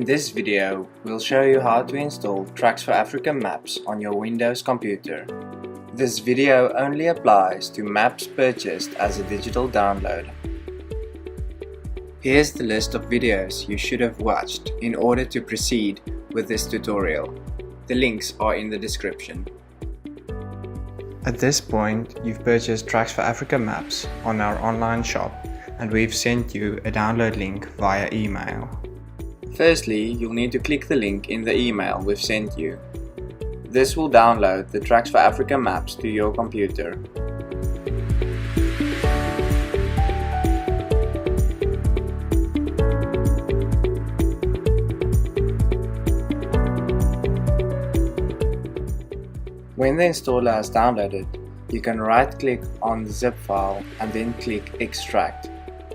In this video, we'll show you how to install Tracks for Africa maps on your Windows computer. This video only applies to maps purchased as a digital download. Here's the list of videos you should have watched in order to proceed with this tutorial. The links are in the description. At this point, you've purchased Tracks for Africa maps on our online shop, and we've sent you a download link via email. Firstly, you'll need to click the link in the email we've sent you. This will download the Tracks for Africa maps to your computer. When the installer has downloaded, you can right-click on the zip file and then click Extract.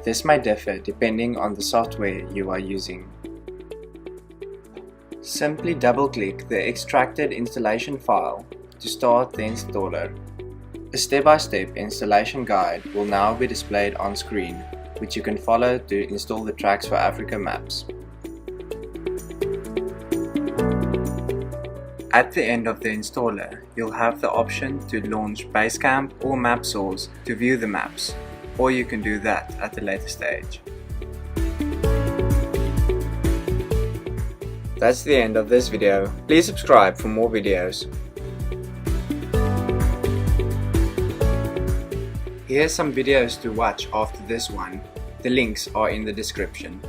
This may differ depending on the software you are using. Simply double-click the extracted installation file to start the installer. A step-by-step installation guide will now be displayed on screen, which you can follow to install the Tracks for Africa maps. At the end of the installer, you'll have the option to launch BaseCamp or MapSource to view the maps, or you can do that at a later stage. That's the end of this video. Please subscribe for more videos. Here's some videos to watch after this one. The links are in the description.